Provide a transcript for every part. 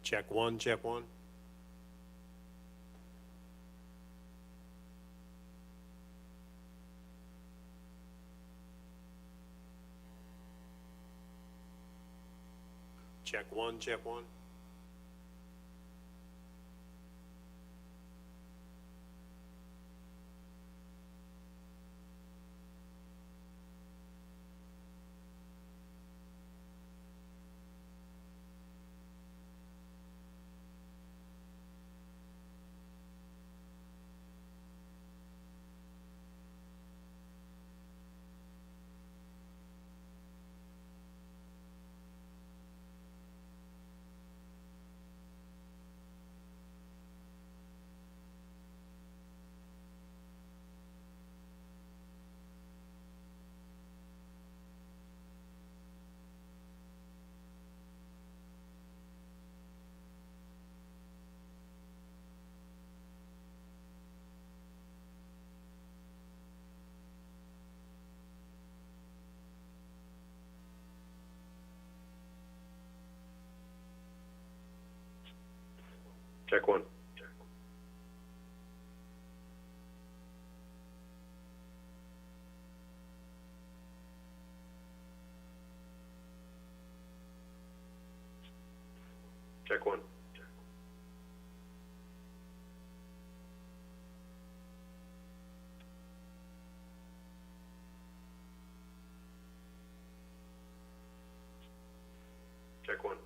Check one, check one. Check one, check one. Check one. Check one. Check one.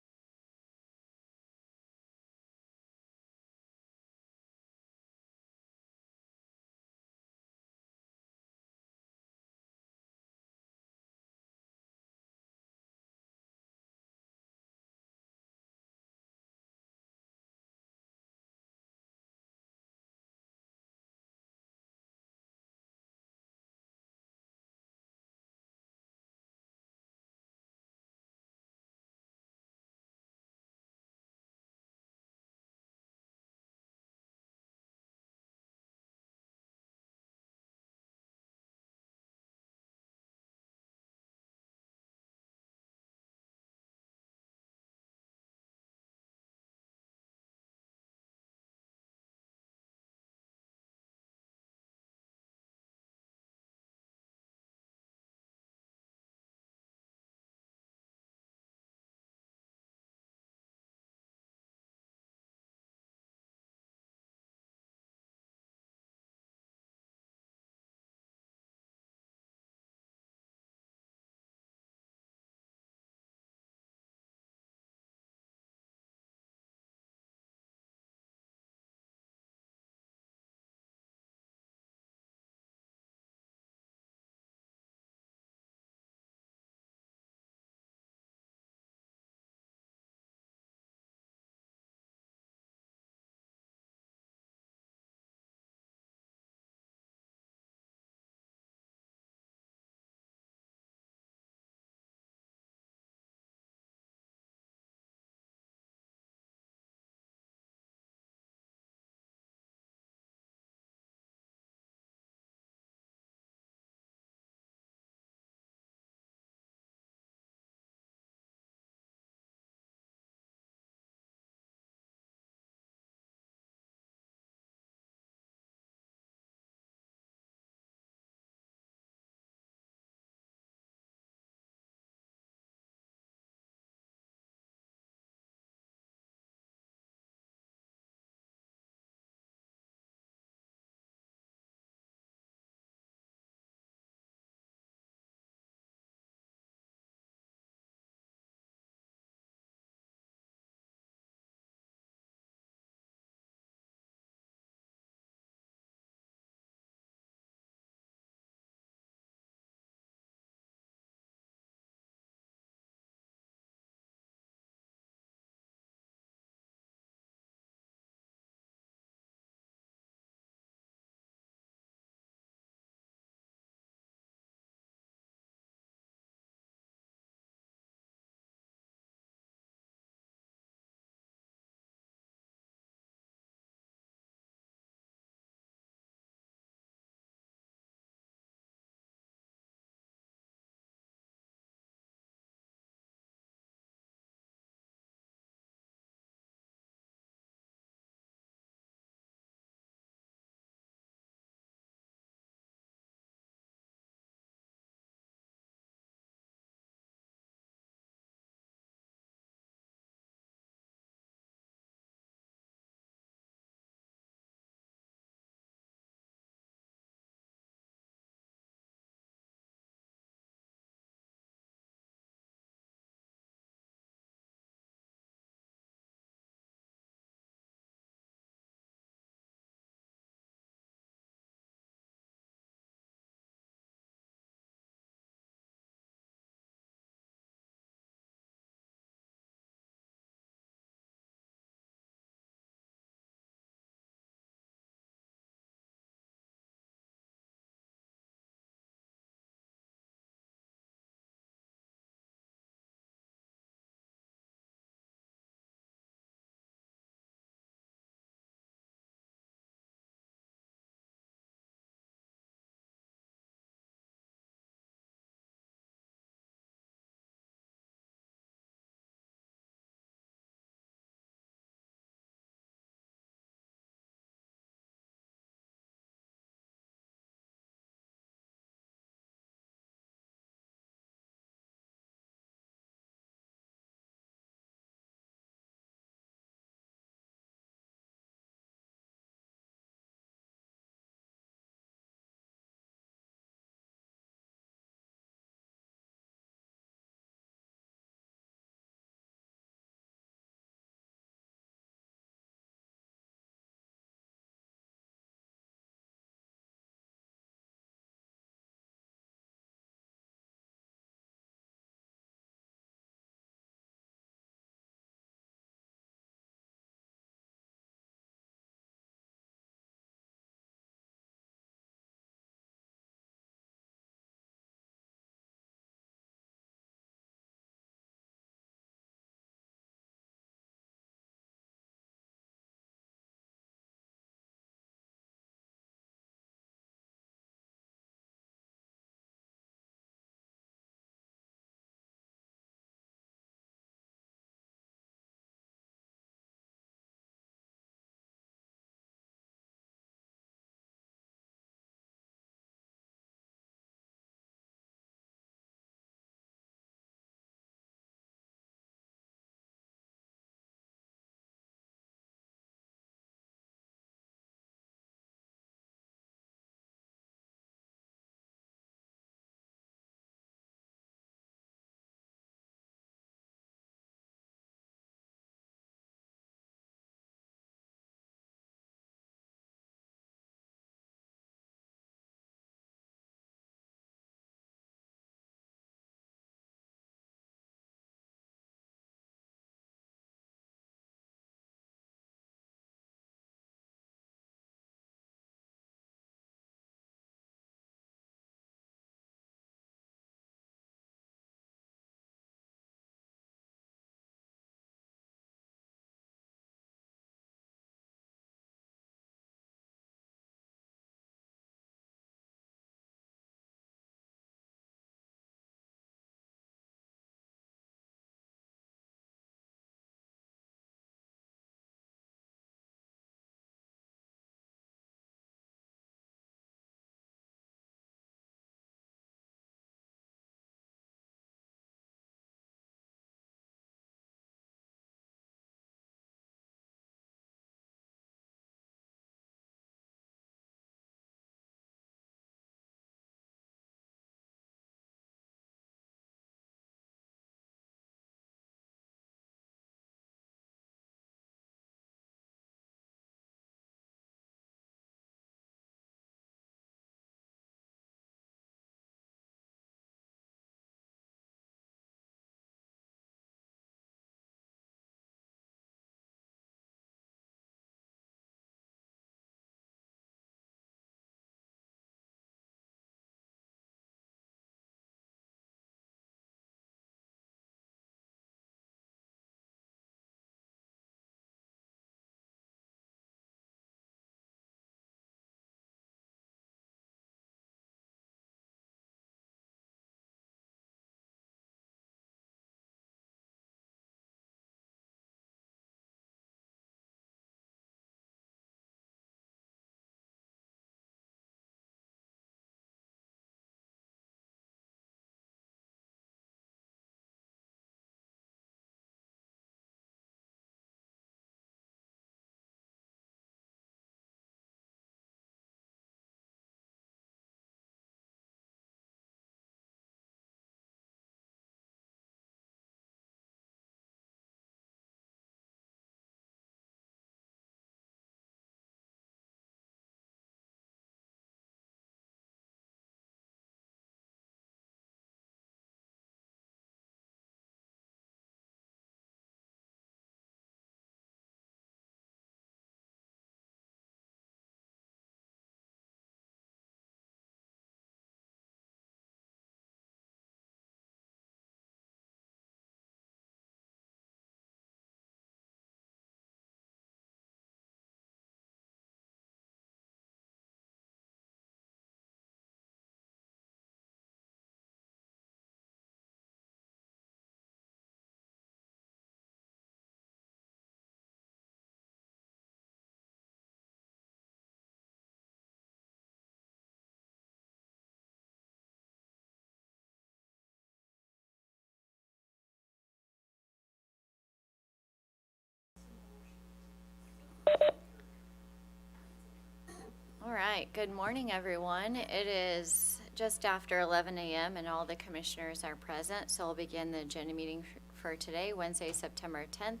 Good morning, everyone. It is just after 11 a.m. and all the commissioners are present, so we'll begin the agenda meeting for today, Wednesday, September 10th.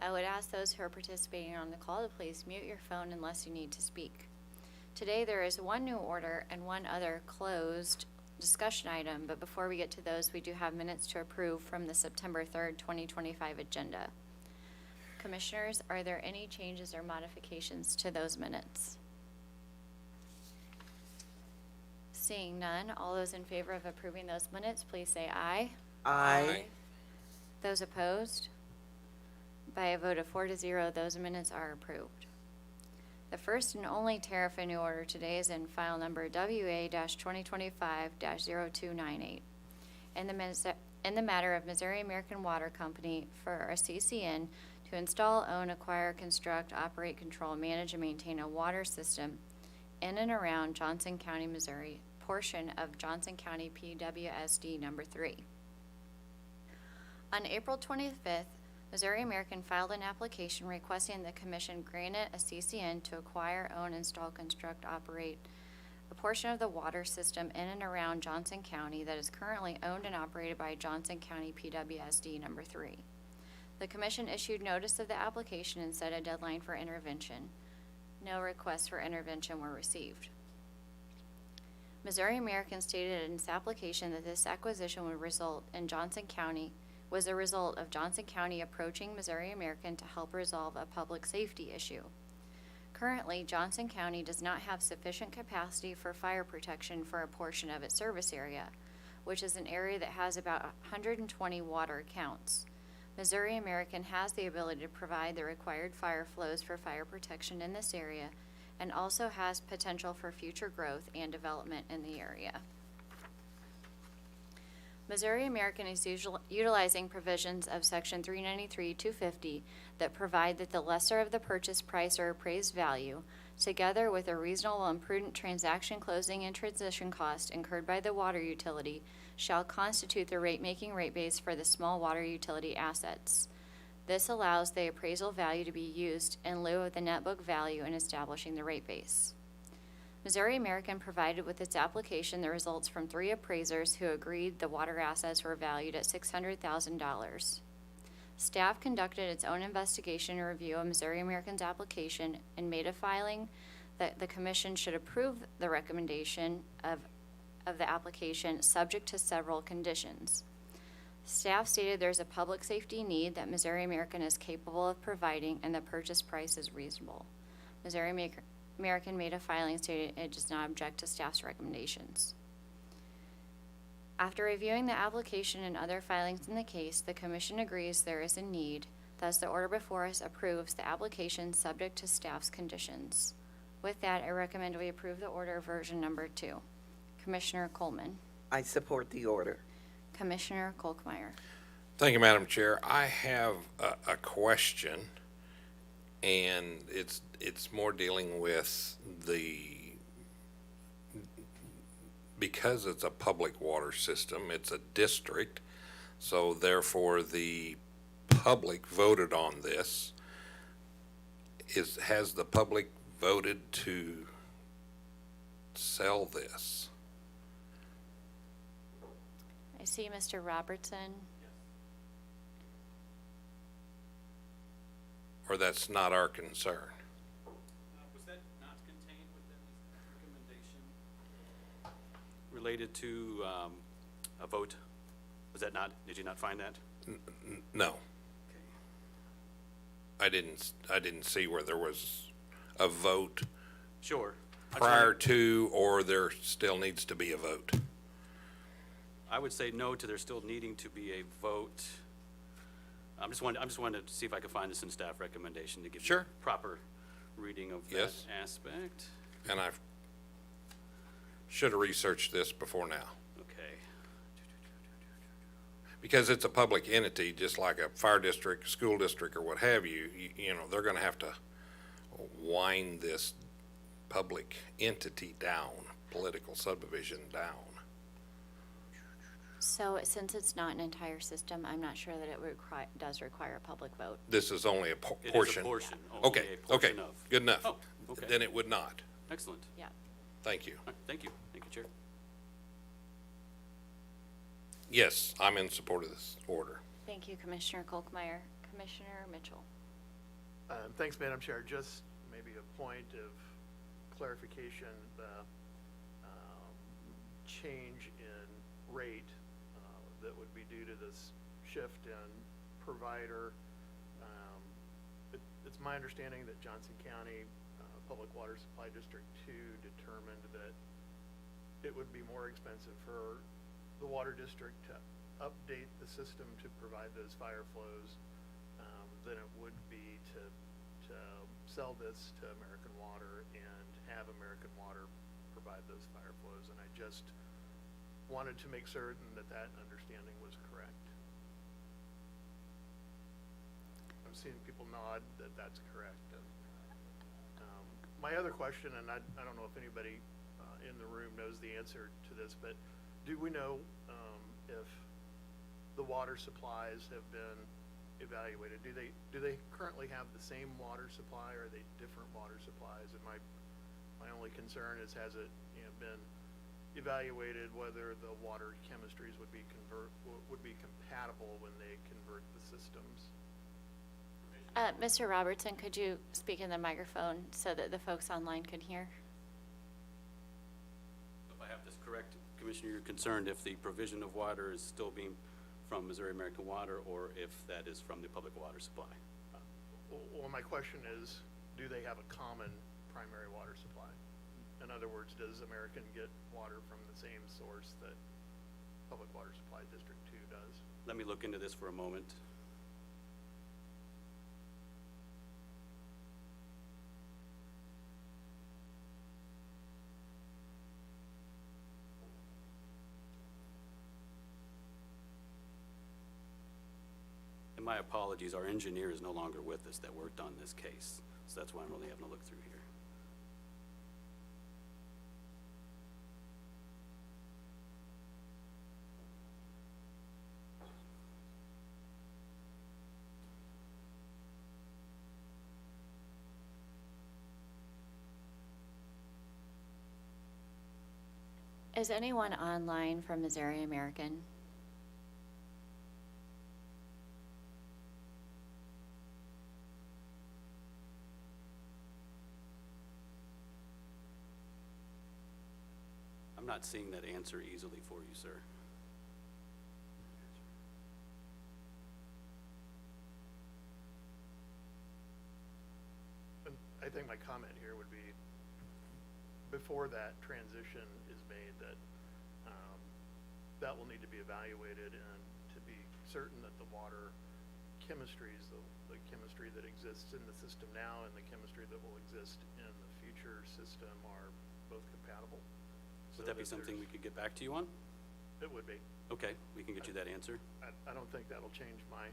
I would ask those who are participating on the call to please mute your phone unless you need to speak. Today, there is one new order and one other closed discussion item, but before we get to those, we do have minutes to approve from the September 3rd, 2025 agenda. Commissioners, are there any changes or modifications to those minutes? Seeing none, all those in favor of approving those minutes, please say aye. Aye. Those opposed? By a vote of 4-0, those minutes are approved. The first and only tariff renew order today is in file number WA-2025-0298. In the matter of Missouri American Water Company for a CCN to install, own, acquire, construct, operate, control, manage, and maintain a water system in and around Johnson County, Missouri, portion of Johnson County PWSD number 3. On April 25th, Missouri American filed an application requesting the Commission grant it a CCN to acquire, own, install, construct, operate a portion of the water system in and around Johnson County that is currently owned and operated by Johnson County PWSD number 3. The Commission issued notice of the application and set a deadline for intervention. No requests for intervention were received. Missouri American stated in its application that this acquisition would result in Johnson County was a result of Johnson County approaching Missouri American to help resolve a public safety issue. Currently, Johnson County does not have sufficient capacity for fire protection for a portion of its service area, which is an area that has about 120 water accounts. Missouri American has the ability to provide the required fire flows for fire protection in this area and also has potential for future growth and development in the area. Missouri American is utilizing provisions of Section 393-250 that provide that the lesser of the purchase price or appraised value, together with a reasonable and prudent transaction closing and transition cost incurred by the water utility, shall constitute the rate-making rate base for the small water utility assets. This allows the appraisal value to be used in lieu of the net book value in establishing the rate base. Missouri American provided with its application the results from 3 appraisers who agreed the water assets were valued at $600,000. Staff conducted its own investigation and review of Missouri American's application and made a filing that the Commission should approve the recommendation of the application subject to several conditions. Staff stated there's a public safety need that Missouri American is capable of providing and the purchase price is reasonable. Missouri American made a filing stating it does not object to staff's recommendations. After reviewing the application and other filings in the case, the Commission agrees there is a need, thus the order before us approves the application subject to staff's conditions. With that, I recommend we approve the order version number 2. Commissioner Coleman. I support the order. Commissioner Kolkmeyer. Thank you, Madam Chair. I have a question, and it's more dealing with because it's a public water system, it's a district, so therefore the public voted on this. Has the public voted to sell this? I see Mr. Robertson. Or that's not our concern? Was that not contained within the recommendation related to a vote? Was that not, did you not find that? No, Okay. I didn't see where there was a vote Sure. prior to, or there still needs to be a vote. I would say no to there still needing to be a vote. I'm just wanting to see if I could find this in staff recommendation to give you Sure. a proper reading of Yes. that aspect. And I should have researched this before now, Okay. because it's a public entity, just like a fire district, school district, or what have you. You know, they're gonna have to wind this public entity down, political subdivision down. So since it's not an entire system, I'm not sure that it does require a public vote. This is only a It is a portion. portion, only Okay, a portion okay, of. good enough. Oh, okay. Then it would not. Excellent. Yeah. Thank you. All right, thank you. Thank you, Chair. Yes, I'm in support of this order. Thank you, Commissioner Kolkmeyer. Commissioner Mitchell. Thanks, Madam Chair. Just maybe a point of clarification, the change in rate that would be due to this shift in provider. It's my understanding that Johnson County Public Water Supply District 2 determined that it would be more expensive for the water district to update the system to provide those fire flows than it would be to sell this to American Water and have American Water provide those fire flows. And I just wanted to make certain that that understanding was correct. I'm seeing people nod that that's correct. And, my other question, and I don't know if anybody in the room knows the answer to this, but do we know if the water supplies have been evaluated? Do they currently have the same water supply, or are they different water supplies? And my only concern is, has it been evaluated whether the water chemistries would be compatible when they convert the systems? Mr. Robertson, could you speak in the microphone so that the folks online can hear? If I have this correct, Commissioner, you're concerned if the provision of water is still being from Missouri American Water, or if that is from the public water supply? Well, my question is, do they have a common primary water supply? In other words, does American get water from the same source that Public Water Supply District 2 does? Let me look into this for a moment. And my apologies, our engineer is no longer with us that worked on this case, so that's why I'm really having to look through here. Is anyone online from Missouri American? I'm not seeing that answer easily for you, sir. And I think my comment here would be, before that transition is made, that that will need to be evaluated, and to be certain that the water chemistries, the chemistry that exists in the system now and the chemistry that will exist in the future system are both compatible. Would that be something we could get back to you on? It would be. Okay, we can get you that answer. I don't think that'll change my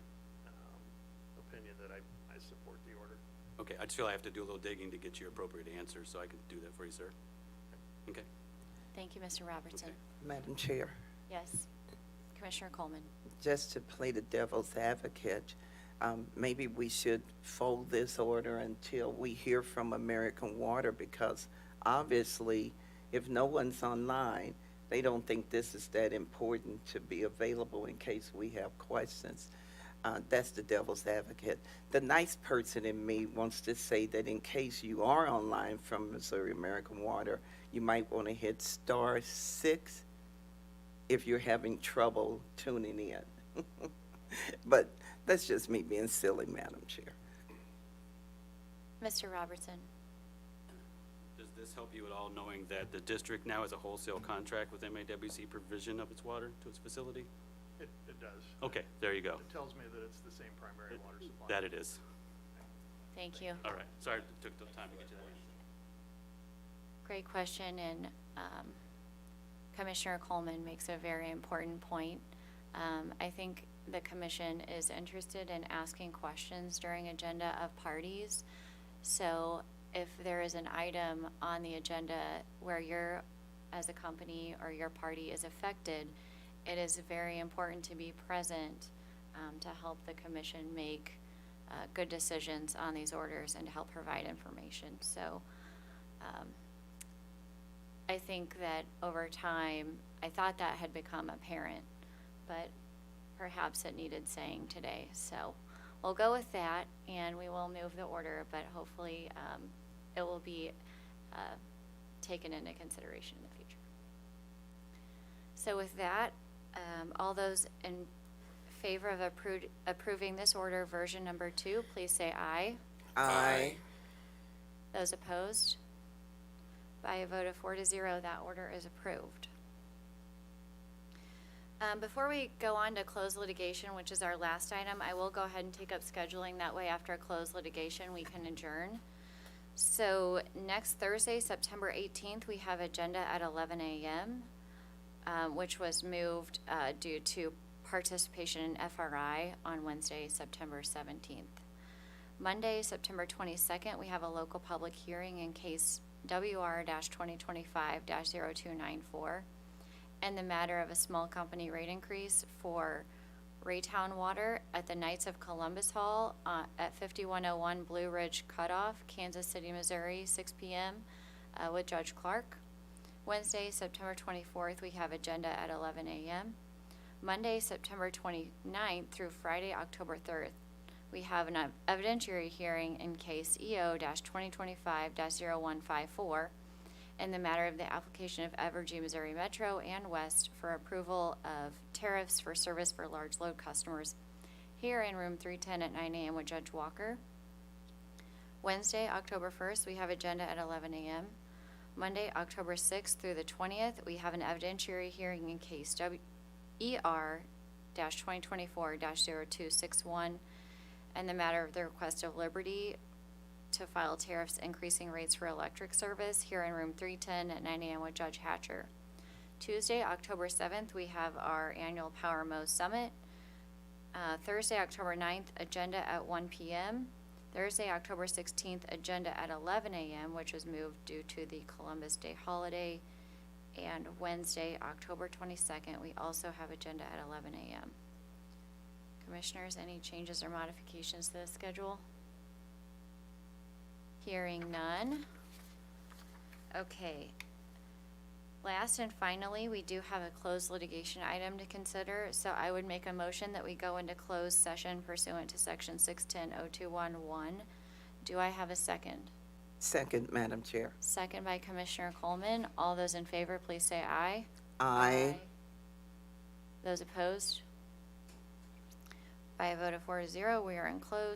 opinion that I support the order. Okay, I just feel I have to do a little digging to get you appropriate answer, so I can do that for you, sir. Okay. Thank you, Mr. Robertson. Okay. Madam Chair, Yes. Commissioner Coleman. just to play the devil's advocate, maybe we should fold this order until we hear from American Water, because obviously, if no one's online, they don't think this is that important to be available in case we have questions. That's the devil's advocate. The nice person in me wants to say that in case you are online from Missouri American Water, you might want to hit *6 if you're having trouble tuning in. But that's just me being silly, Madam Chair. Mr. Robertson. Does this help you at all, knowing that the district now has a wholesale contract with MAWC provision of its water to its facility? It does. Okay, there you go. It tells me that it's the same primary water supply. That it is. Thank you. All right, sorry it took the time to get you that. Great question, and Commissioner Coleman makes a very important point. I think the commission is interested in asking questions during agenda of parties. So if there is an item on the agenda where you're, as a company or your party is affected, it is very important to be present to help the commission make good decisions on these orders and to help provide information. So I think that over time, I thought that had become apparent, but perhaps it needed saying today. So we'll go with that, and we will move the order, but hopefully it will be taken into consideration in the future. So with that, all those in favor of approving this order, version number 2, please say aye. Aye. Those opposed? By a vote of 4-0, that order is approved. Before we go on to closed litigation, which is our last item, I will go ahead and take up scheduling. That way, after closed litigation, we can adjourn. So next Thursday, September 18th, we have agenda at 11 a.m., which was moved due to participation in FRI on Wednesday, September 17th. Monday, September 22nd, we have a local public hearing in case WR-2025-0294 and the matter of a small company rate increase for Raytown Water at the Knights of Columbus Hall at 5101 Blue Ridge Cutoff, Kansas City, Missouri, 6 p.m. With Judge Clark. Wednesday, September 24th, we have agenda at 11 a.m. Monday, September 29th through Friday, October 3rd, we have an evidentiary hearing in case EO-2025-0154 in the matter of the application of Evergy, Missouri Metro and West for approval of tariffs for service for large load customers here in room 310 at 9 a.m. with Judge Walker. Wednesday, October 1st, we have agenda at 11 a.m. Monday, October 6th through the 20th, we have an evidentiary hearing in case ER-2024-0261 and the matter of the request of Liberty to file tariffs increasing rates for electric service here in room 310 at 9 a.m. with Judge Hatcher. Tuesday, October 7th, we have our annual Power Mo Summit. Thursday, October 9th, agenda at 1 p.m. Thursday, October 16th, agenda at 11 a.m., which was moved due to the Columbus Day holiday. And Wednesday, October 22nd, we also have agenda at 11 a.m. Commissioners, any changes or modifications to the schedule? Hearing none. Okay. Last and finally, we do have a closed litigation item to consider, so I would make a motion that we go into closed session pursuant to section 610-0211. Do I have a second? Second, Madam Chair. Second by Commissioner Coleman. All those in favor, please say aye. Aye. Those opposed? By a vote of 4-0, we are in closed.